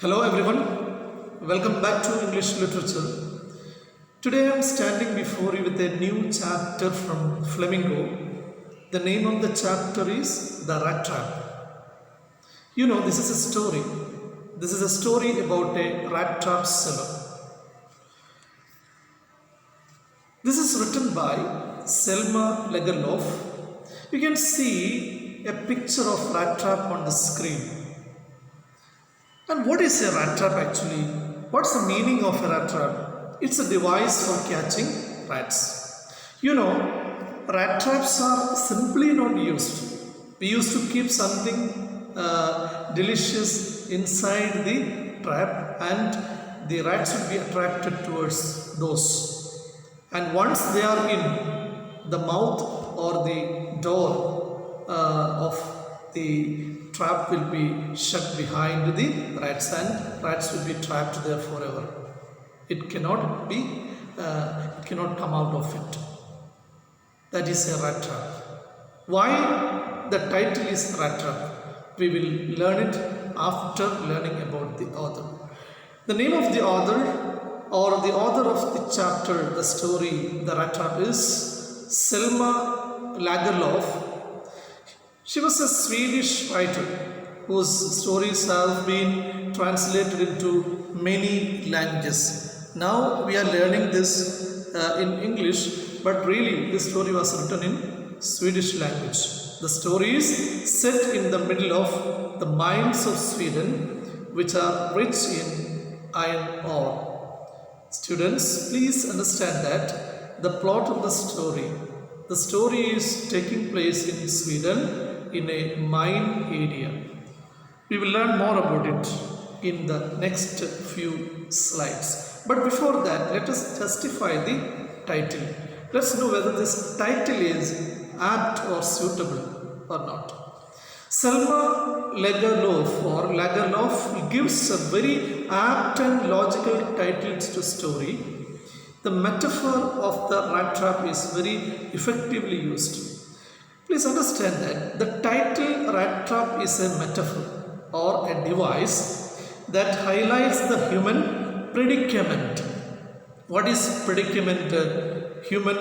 Hello everyone, welcome back to English Literature. Today I am standing before you with a new chapter from Flamingo. The name of the chapter is The Rat Trap. You know, this is a story. This is a story about a rat trap seller. This is written by Selma Lagerlof. You can see a picture of rat trap on the screen. And what is a rat trap actually? What's the meaning of a rat trap? It's a device for catching rats. You know, rat traps are simply not used. We used to keep something delicious inside the trap and the rats would be attracted towards those. And once they are in, the mouth or the door of the trap will be shut behind the rats and rats will be trapped there forever. It cannot come out of it. That is a rat trap. Why the title is rat trap? We will learn it after learning about the author. The name of the author or the author of the chapter, the story, the rat trap is Selma Lagerlof. She was a Swedish writer whose stories have been translated into many languages. Now we are learning this in English, but really this story was written in Swedish language. The story is set in the middle of the mines of Sweden, which are rich in iron ore. Students, please understand that the plot of the story is taking place in Sweden in a mine area. We will learn more about it in the next few slides. But before that, let us justify the title. Let's know whether this title is apt or suitable or not. Selma Lagerlof gives a very apt and logical title to story. The metaphor of the rat trap is very effectively used. Please understand that the title rat trap is a metaphor or a device that highlights the human predicament. What is predicament? Human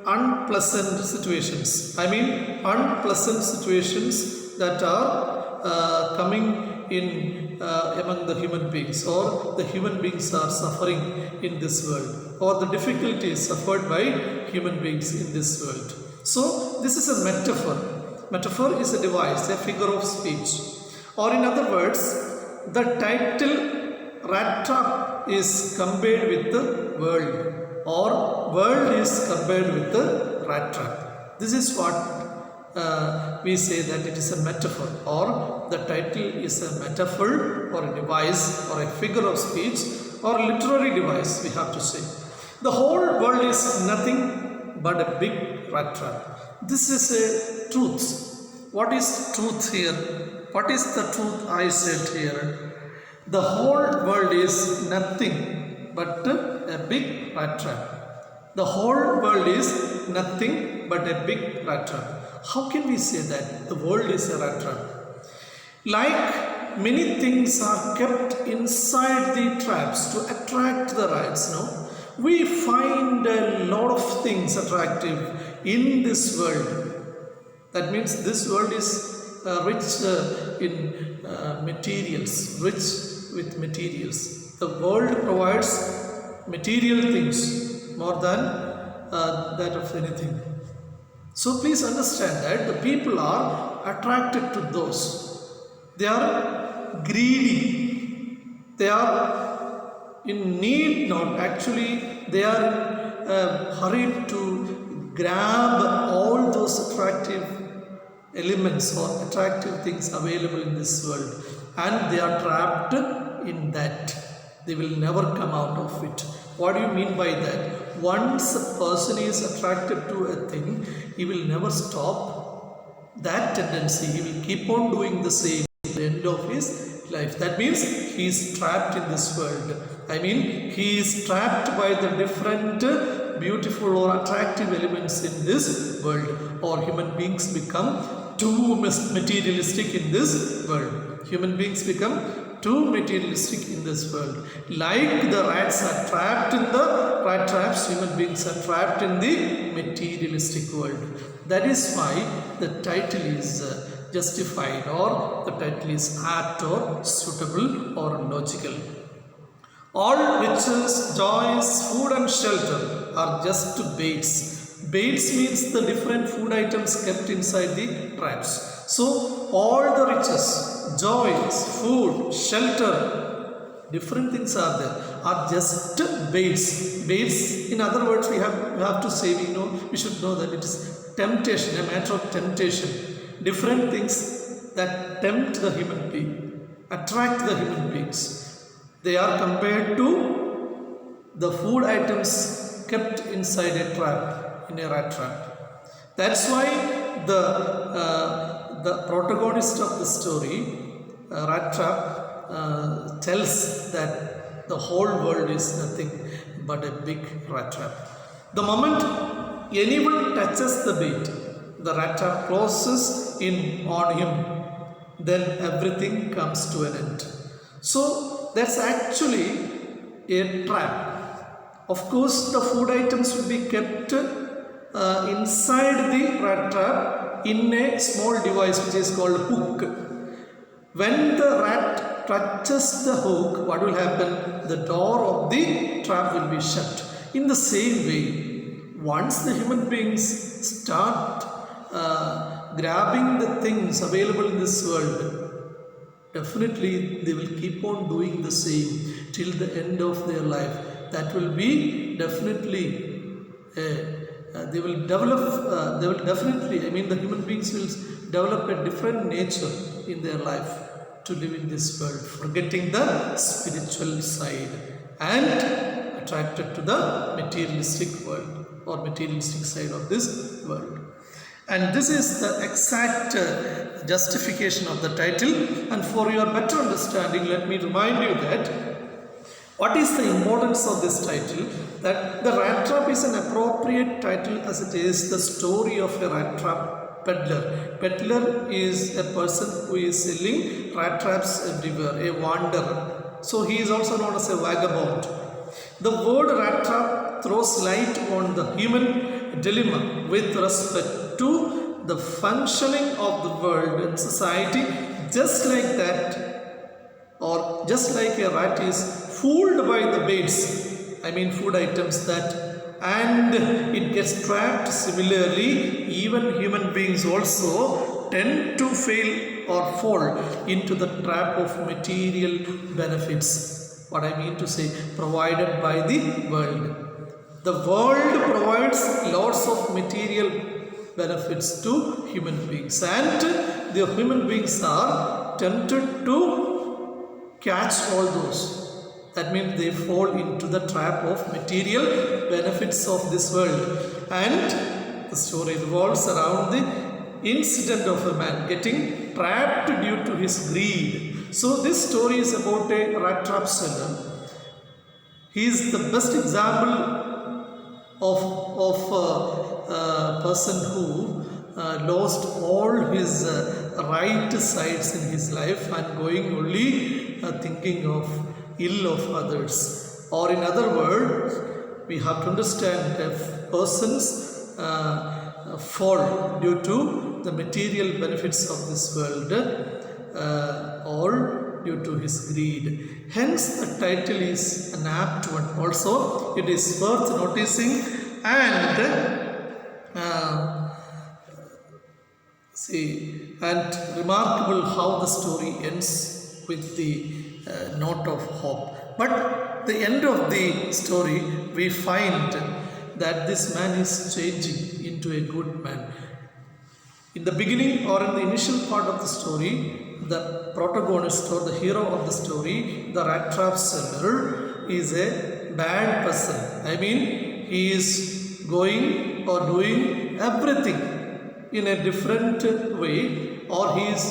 unpleasant situations. I mean unpleasant situations that are coming in among the human beings, or the human beings are suffering in this world, or the difficulties suffered by human beings in this world. So this is a metaphor. Metaphor is a device, a figure of speech. Or in other words, the title rat trap is compared with the world, or world is compared with the rat trap. This is what we say that it is a metaphor, or the title is a metaphor or a device or a figure of speech or a literary device, we have to say. The whole world is nothing but a big rat trap. This is a truth. What is truth here? What is the truth I said here? The whole world is nothing but a big rat trap. The whole world is nothing but a big rat trap. How can we say that the world is a rat trap? Like many things are kept inside the traps to attract the rats, no? We find a lot of things attractive in this world. That means this world is rich in materials, rich with materials. The world provides material things more than that of anything. So please understand that the people are attracted to those. They are greedy. They are in need, not actually, they are hurried to grab all those attractive elements or attractive things available in this world, and they are trapped in that. They will never come out of it. What do you mean by that? Once a person is attracted to a thing, he will never stop that tendency. He will keep on doing the same at the end of his life. That means he is trapped in this world. I mean, he is trapped by the different beautiful or attractive elements in this world, or human beings become too materialistic in this world. Human beings become too materialistic in this world. Like the rats are trapped in the rat traps, human beings are trapped in the materialistic world. That is why the title is justified, or the title is apt or suitable or logical. All riches, joys, food and shelter are just baits. Baits means the different food items kept inside the traps. So all the riches, joys, food, shelter, different things are there, are just baits. Baits, in other words, we have to say, we should know that it is temptation, a matter of temptation. Different things that tempt the human being, attract the human beings. They are compared to the food items kept inside a trap, in a rat trap. That's why the protagonist of the story, rat trap, tells that the whole world is nothing but a big rat trap. The moment anyone touches the bait, the rat trap closes in on him, then everything comes to an end. So that's actually a trap. Of course, the food items will be kept inside the rat trap in a small device which is called hook. When the rat touches the hook, what will happen? The door of the trap will be shut. In the same way, once the human beings start grabbing the things available in this world, definitely they will keep on doing the same till the end of their life. That will be definitely, they will definitely, the human beings will develop a different nature in their life to live in this world, forgetting the spiritual side and attracted to the materialistic world or materialistic side of this world. And this is the exact justification of the title. And for your better understanding, let me remind you that what is the importance of this title? That the rat trap is an appropriate title as it is the story of a rat trap peddler. Peddler is a person who is selling rat traps everywhere, a wanderer. So he is also known as a vagabond. The word rat trap throws light on the human dilemma with respect to the functioning of the world and society, just like that, or just like a rat is fooled by the baits, food items that, and it gets trapped. Similarly, even human beings also tend to fail or fall into the trap of material benefits. What I mean to say, provided by the world. The world provides lots of material benefits to human beings, and the human beings are tempted to catch all those. That means they fall into the trap of material benefits of this world. And the story revolves around the incident of a man getting trapped due to his greed. So this story is about a rat trap seller. He is the best example of a person who lost all his right sides in his life and going only thinking of ill of others. Or in other words, we have to understand if persons fall due to the material benefits of this world or due to his greed. Hence the title is an apt one. Also, it is worth noticing and remarkable how the story ends with the note of hope. But the end of the story, we find that this man is changing into a good man. In the beginning or in the initial part of the story, the protagonist or the hero of the story, the rat trap seller, is a bad person. He is going or doing everything in a different way, or he is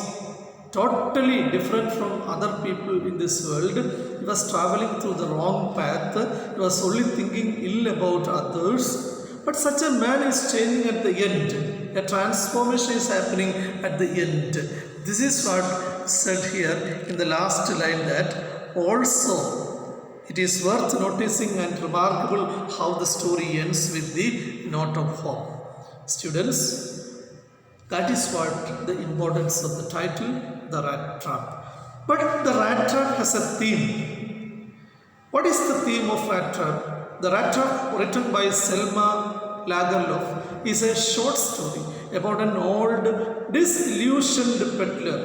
totally different from other people in this world. He was traveling through the wrong path. He was only thinking ill about others. But such a man is changing at the end. A transformation is happening at the end. This is what said here in the last line that also it is worth noticing and remarkable how the story ends with the note of hope. Students, that is what the importance of the title, The Rat Trap. But the rat trap has a theme. What is the theme of Rat Trap? The Rat Trap, written by Selma Lagerlof, is a short story about an old, disillusioned peddler.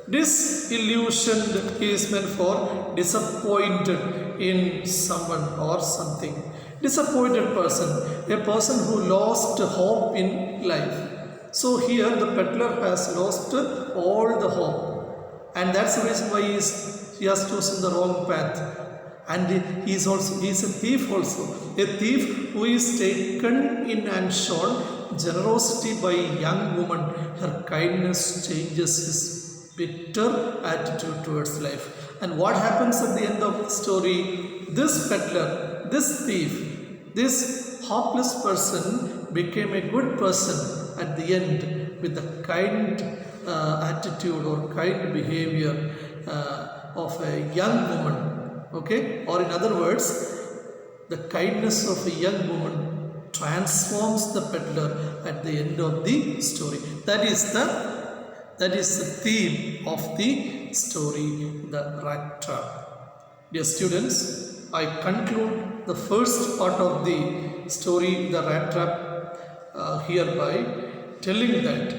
Disillusioned is meant for disappointed in someone or something. Disappointed person, a person who lost hope in life. So here the peddler has lost all the hope, and that's the reason why he has chosen the wrong path. And he is a thief also, a thief who is taken in and shown generosity by a young woman. Her kindness changes his bitter attitude towards life. And what happens at the end of the story? This peddler, this thief, this hopeless person became a good person at the end with the kind attitude or kind behavior of a young woman. Okay, or in other words, the kindness of a young woman transforms the peddler at the end of the story. That is the theme of the story, The Rat Trap. Dear students, I conclude the first part of the story, The Rat Trap, hereby telling that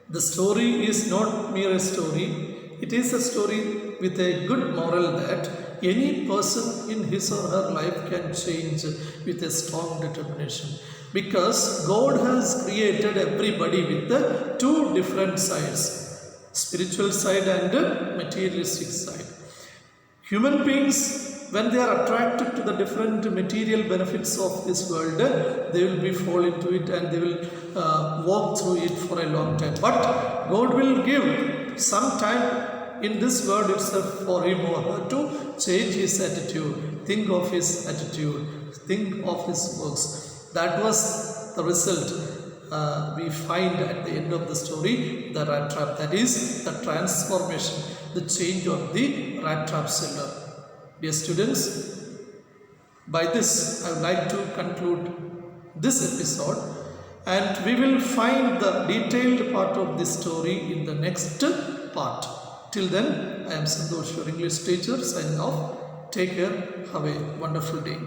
the story is not mere a story. It is a story with a good moral that any person in his or her life can change with a strong determination, because God has created everybody with the two different sides, spiritual side and materialistic side. Human beings, when they are attracted to the different material benefits of this world, they will be fall into it and they will walk through it for a long time. But God will give some time in this world itself for him or her to change his attitude, think of his attitude, think of his works. That was the result we find at the end of the story, The Rat Trap. That is the transformation, the change of the rat trap seller. Dear students, by this I would like to conclude this episode, and we will find the detailed part of this story in the next part. Till then, I am Santosh, your English teacher, signing off. Take care. Have a wonderful day.